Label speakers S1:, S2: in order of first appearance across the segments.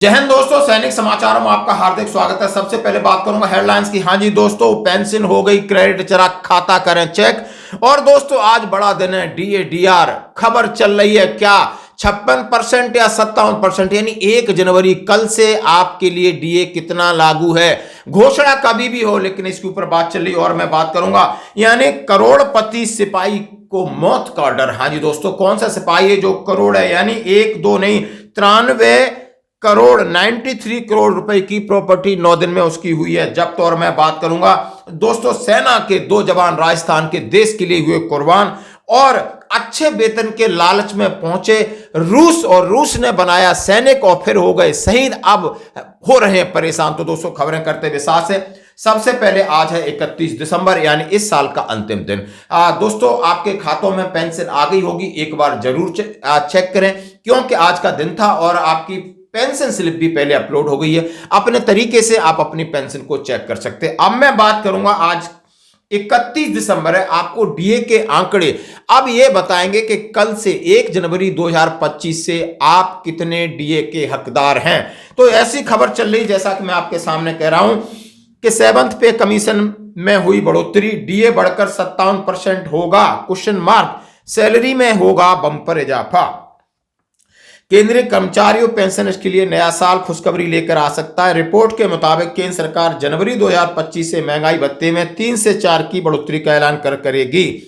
S1: जय हिंद दोस्तों, सैनिक समाचारों में आपका हार्दिक स्वागत है। सबसे पहले बात करूंगा हेडलाइंस की। हाँ जी दोस्तों, पेंशन हो गई क्रेडिट, जरा खाता करें चेक। और दोस्तों आज बड़ा दिन है, डीए डीआर खबर चल रही है क्या 56% या 57%, यानी 1 जनवरी कल से आपके लिए डीए कितना लागू है। घोषणा कभी भी हो, लेकिन इसके ऊपर बात चल रही और मैं बात करूंगा। यानी करोड़पति सिपाही को मौत का ऑर्डर। हाँ जी दोस्तों, कौन सा सिपाही है जो करोड़ है, यानी 1 2 नहीं 93 करोड़ 93 करोड़ रुपए की प्रॉपर्टी 9 दिन में उसकी हुई है जब्त। और मैं बात करूंगा दोस्तों, सेना के 2 जवान राजस्थान के देश के लिए हुए कुर्बान और अच्छे वेतन के लालच में पहुंचे रूस, और रूस ने बनाया सैनिक और फिर हो गए शहीद, अब हो रहे हैं परेशान। तो दोस्तों खबरें करते विश्वास है। सबसे पहले आज है 31 दिसंबर, यानी इस साल का अंतिम दिन। दोस्तों आपके खातों में पेंशन आ गई होगी, एक बार जरूर चेक करें, क्योंकि आज का दिन था और आपकी पेंशन स्लिप भी पहले अपलोड हो गई है। अपने तरीके से आप अपनी पेंशन को चेक कर सकते हैं। अब मैं बात करूंगा, आज 31 दिसंबर है, आपको डीए के आंकड़े अब ये बताएंगे कि कल से 1 जनवरी 2025 से आप कितने डीए के हकदार हैं। तो ऐसी खबर चल रही, जैसा कि मैं आपके सामने कह रहा हूं कि 7th पे कमीशन में हुई बढ़ोतरी, डीए बढ़कर 57% होगा क्वेश्चन मार्क, सैलरी में होगा बंपर इजाफा। केंद्रीय कर्मचारियों पेंशन के लिए नया साल खुशखबरी लेकर आ सकता है। रिपोर्ट के मुताबिक केंद्र सरकार जनवरी 2025 से महंगाई भत्ते में 3 से 4 की बढ़ोतरी का ऐलान करेगी।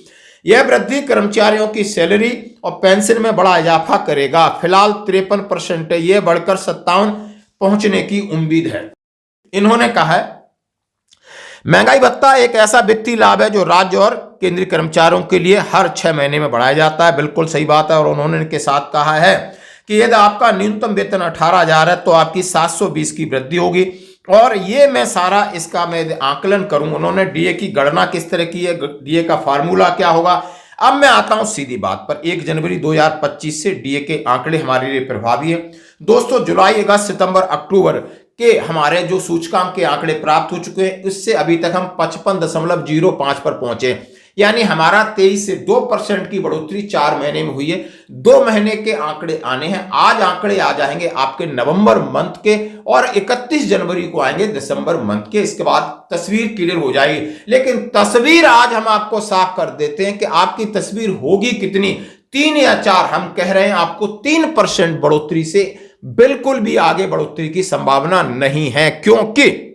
S1: यह वृद्धि कर्मचारियों की सैलरी और पेंशन में बड़ा इजाफा करेगा। फिलहाल 53% है, यह बढ़कर 57 पहुंचने की उम्मीद है। इन्होंने कहा है महंगाई भत्ता एक ऐसा वित्तीय लाभ है जो राज्य और केंद्रीय कर्मचारियों के लिए हर 6 महीने में बढ़ाया जाता है। बिल्कुल सही बात है। और उन्होंने इनके साथ कहा है कि यदि आपका न्यूनतम वेतन 18,000 है तो आपकी 720 की वृद्धि होगी। और ये मैं सारा इसका मैं आकलन करूं, उन्होंने डीए की गणना किस तरह की है, डीए का फार्मूला क्या होगा। अब मैं आता हूं सीधी बात पर। 1 जनवरी 2025 से डीए के आंकड़े हमारे लिए प्रभावी है। दोस्तों जुलाई, अगस्त, सितंबर, अक्टूबर के हमारे जो सूचकांक के आंकड़े प्राप्त हो चुके हैं, इससे अभी तक हम 55.05 पर पहुंचे, यानी हमारा 23 से 2% की बढ़ोतरी 4 महीने में हुई है। 2 महीने के आंकड़े आने हैं। आज आंकड़े आ जाएंगे आपके नवंबर मंथ के, और 31 जनवरी को आएंगे दिसंबर मंथ के। इसके बाद तस्वीर क्लियर हो जाएगी। लेकिन तस्वीर आज हम आपको साफ कर देते हैं कि आपकी तस्वीर होगी कितनी, 3 या 4। हम कह रहे हैं आपको 3% बढ़ोतरी से बिल्कुल भी आगे बढ़ोतरी की संभावना नहीं है, क्योंकि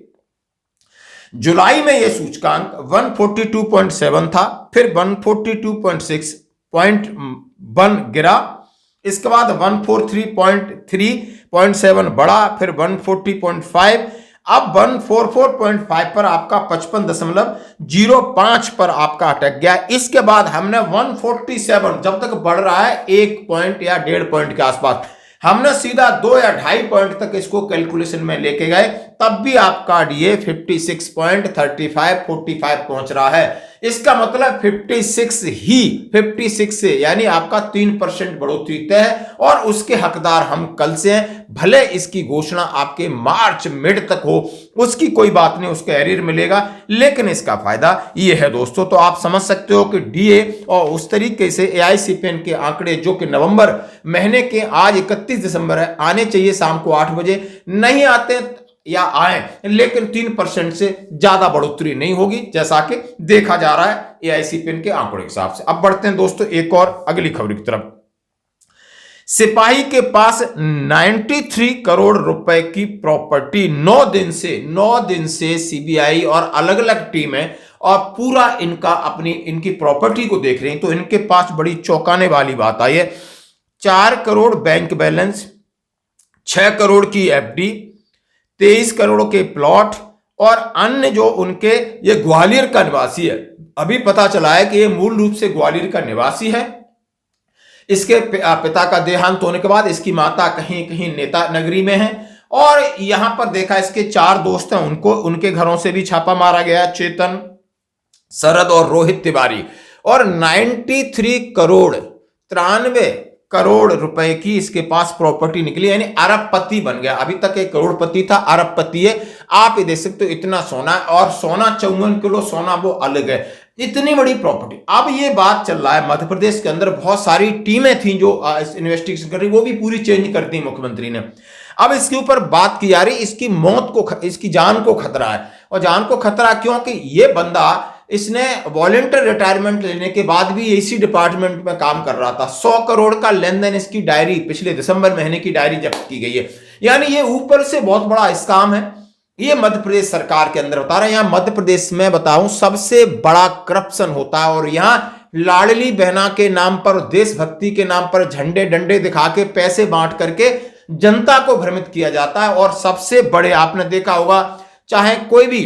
S1: जुलाई में यह सूचकांक 142.7 था, फिर 142.6.1 गिरा, इसके बाद 143.3.7 बढ़ा, फिर 140.5, अब 144.5 पर आपका 55.05 पर आपका अटक गया। इसके बाद हमने 147, जब तक बढ़ रहा है 1 पॉइंट या 1.5 पॉइंट के आसपास, हमने सीधा 2 या 2.5 पॉइंट तक इसको कैलकुलेशन में लेके गए, तब भी आपका डीए 56.35-45 पहुंच रहा है। इसका मतलब 56 से, यानी आपका 3% बढ़ोतरी तय है, और उसके हकदार हम कल से हैं। भले इसकी घोषणा आपके मार्च मिड तक हो, उसकी कोई बात नहीं, उसका एरियर मिलेगा, लेकिन इसका फायदा ये है दोस्तों। तो आप समझ सकते हो कि डीए और उस तरीके से एआईसीपीएन के आंकड़े जो कि नवंबर महीने के, आज 31 दिसंबर है, आने चाहिए शाम को 8 बजे, नहीं आते या आए, लेकिन 3% से ज्यादा बढ़ोतरी नहीं होगी, जैसा कि देखा जा रहा है एआईसीपीएन के आंकड़ों के हिसाब से। अब बढ़ते हैं दोस्तों एक और अगली खबर की तरफ। सिपाही के पास 93 करोड़ रुपए की प्रॉपर्टी 9 दिन से सीबीआई और अलग अलग टीमें और पूरा इनकी प्रॉपर्टी को देख रही हैं। तो इनके पास बड़ी चौंकाने वाली बात आई है। 4 करोड़ बैंक बैलेंस, 6 करोड़ की एफडी, 23 करोड़ के प्लॉट, और अन्य जो उनके, ये ग्वालियर का निवासी है। अभी पता चला है कि ये मूल रूप से ग्वालियर का निवासी है। इसके पिता का देहांत होने के बाद इसकी माता कहीं कहीं नेता नगरी में है। और यहां पर देखा, इसके 4 दोस्त हैं, उनके घरों से भी छापा मारा गया, चेतन, शरद और रोहित तिवारी। और 93 करोड़ 93 करोड़ रुपए की इसके पास प्रॉपर्टी निकली, यानी अरबपति बन गया। अभी तक एक करोड़पति था, अरबपति है। आप ये देख सकते हो, इतना सोना, और सोना 54 किलो सोना, वो अलग है, इतनी बड़ी प्रॉपर्टी। अब ये बात चल रहा है, मध्य प्रदेश के अंदर बहुत सारी टीमें थी जो इन्वेस्टिगेशन कर रही, वो भी पूरी चेंज कर दी मुख्यमंत्री ने। अब इसके ऊपर बात की जा रही, इसकी मौत को, इसकी जान को खतरा है। और जान को खतरा क्योंकि ये बंदा, इसने वॉलंटियर रिटायरमेंट लेने के बाद भी इसी डिपार्टमेंट में काम कर रहा था। 100 करोड़ का लेन देन, इसकी डायरी पिछले दिसंबर महीने की डायरी जब्त की गई है। यानी ये ऊपर से बहुत बड़ा स्कैम है। ये मध्य प्रदेश सरकार के अंदर बता रहे हैं। यहां मध्य प्रदेश में बताऊं सबसे बड़ा करप्शन होता है, और यहां लाडली बहना के नाम पर, देशभक्ति के नाम पर झंडे डंडे दिखा के पैसे बांट करके जनता को भ्रमित किया जाता है। और सबसे बड़े, आपने देखा होगा, चाहे कोई भी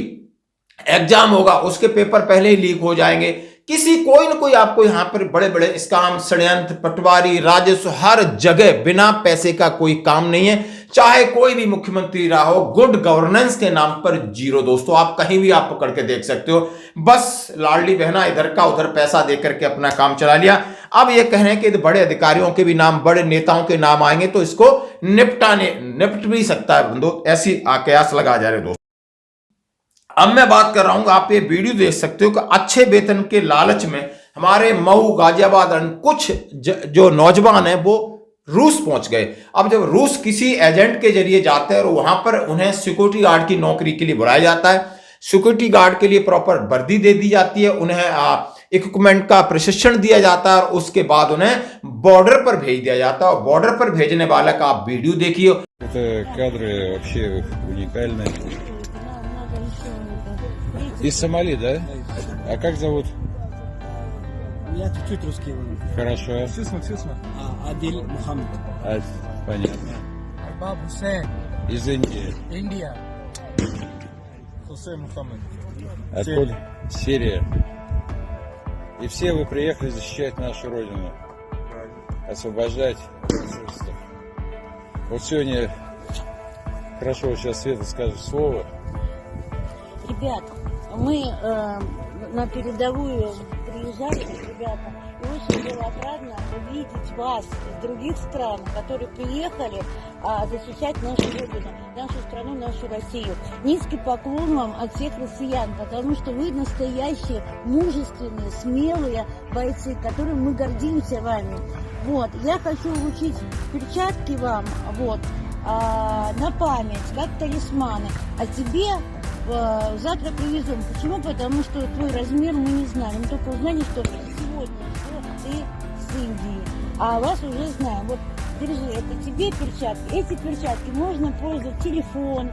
S1: एग्जाम होगा उसके पेपर पहले ही लीक हो जाएंगे। कोई ना कोई आपको यहां पर बड़े बड़े स्कैम, षड्यंत्र, पटवारी, राजस्व, हर जगह बिना पैसे का कोई काम नहीं है। चाहे कोई भी मुख्यमंत्री रहा हो, गुड गवर्नेंस के नाम पर जीरो। दोस्तों आप कहीं भी आप पकड़ के देख सकते हो। बस लाडली बहना इधर का उधर पैसा देकर के अपना काम चला लिया। अब ये कह रहे हैं कि बड़े अधिकारियों के भी नाम, बड़े नेताओं के नाम आएंगे तो इसको निपट भी सकता है बंदो, ऐसी कयास लगा जा रहे दोस्तों। अब मैं बात कर रहा हूं, आप ये वीडियो देख सकते हो कि अच्छे वेतन के लालच में हमारे मऊ, गाजियाबाद कुछ जो नौजवान हैं वो रूस पहुंच गए। अब जब रूस किसी एजेंट के जरिए जाते हैं और वहां पर उन्हें सिक्योरिटी गार्ड की नौकरी के लिए बुलाया जाता है, सिक्योरिटी गार्ड के लिए प्रॉपर वर्दी दे दी जाती है, उन्हें इक्विपमेंट का प्रशिक्षण दिया जाता है और उसके बाद उन्हें बॉर्डर पर भेज दिया जाता है। और बॉर्डर पर भेजने वाला का आप वीडियो देखिए।
S2: कадры вообще уникальные. Из Сомали, да? А как зовут?
S3: Я чуть-чуть русский.
S2: Хорошо.
S3: Адиль Мухаммед.
S2: Понятно.
S3: Баб Хусейн.
S2: Из Индии.
S3: Индия. Хусейн Мухаммед.
S2: Откуда? Сирия. И все вы приехали защищать нашу родину. Освобождать фашистов. Вот сегодня, хорошо, вот сейчас Света скажет слово.
S4: Ребят, мы на передовую приезжали, ребята, и очень было отрадно увидеть вас из других стран, которые приехали защищать нашу родину, нашу страну, нашу Россию. Низкий поклон вам от всех россиян, потому что вы настоящие, мужественные, смелые бойцы, которым мы гордимся вами. Вот, я хочу вручить перчатки вам, вот, на память, как талисманы, а тебе завтра привезем. Почему? Потому что твой размер мы не знали. Мы только узнали, что сегодня ты с Индии. А вас уже знаем. Вот, держи, это тебе перчатки. Эти перчатки можно пользоваться, телефон.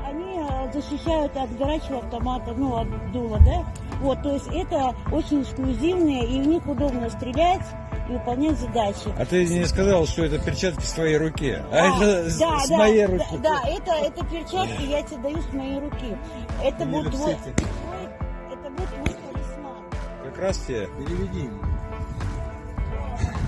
S4: Они защищают от горячего автомата, ну, от дула, да? Вот, то есть это очень эксклюзивные, и в них удобно стрелять и выполнять задачи.
S2: А ты не сказал, что это перчатки с твоей руки, это с моей руки.
S4: Да, это перчатки я тебе даю с моей руки. Это будет твой талисман.
S2: Как раз тебе.
S3: Переведи.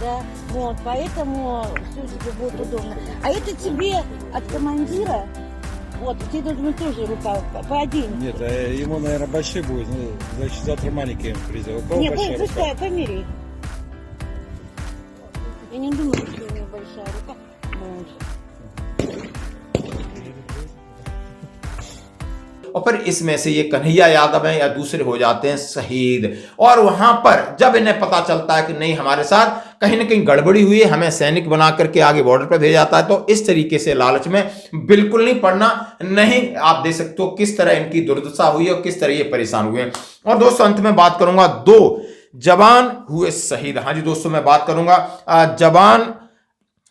S4: Да. Вот, поэтому все тебе будет удобно. А это тебе от командира. Вот, тебе должен быть тоже рука по один.
S2: Нет, а ему, наверное, большие будет. Ну, значит, завтра маленькие призовы. У кого
S4: Нет,
S2: большая рука?
S4: пускай, помери. Я не думаю, что у нее большая рука.
S1: और फिर इसमें से ये कन्हैया यादव हैं या दूसरे हो जाते हैं शहीद। और वहां पर जब इन्हें पता चलता है कि नहीं, हमारे साथ कहीं ना कहीं गड़बड़ी हुई है, हमें सैनिक बना करके आगे बॉर्डर पर भेजा जाता है, तो इस तरीके से लालच में बिल्कुल नहीं पड़ना। नहीं, आप देख सकते हो किस तरह इनकी दुर्दशा हुई है और किस तरह ये परेशान हुए हैं। और दोस्तों अंत में बात करूंगा, 2 जवान हुए शहीद। हाँ जी दोस्तों, मैं बात करूंगा जवान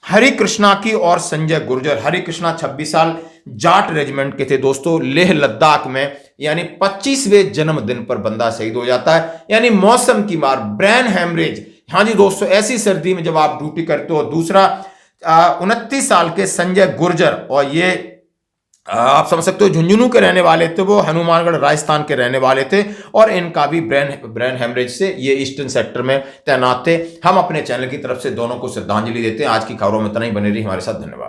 S1: हरि कृष्णा की और संजय गुर्जर। हरि कृष्णा 26 साल, जाट रेजिमेंट के थे दोस्तों। लेह लद्दाख में यानी 25वें जन्मदिन पर बंदा शहीद हो जाता है, यानी मौसम की मार, ब्रेन हैमरेज। हाँ जी दोस्तों, ऐसी सर्दी में जब आप ड्यूटी करते हो। दूसरा 29 साल के संजय गुर्जर, और ये आप समझ सकते हो झुंझुनू के रहने वाले थे, वो हनुमानगढ़ राजस्थान के रहने वाले थे, और इनका भी ब्रेन हेमरेज से ये ईस्टर्न सेक्टर में तैनात थे। हम अपने चैनल की तरफ से दोनों को श्रद्धांजलि देते हैं। आज की खबरों में इतना ही, बने रही हमारे साथ, धन्यवाद।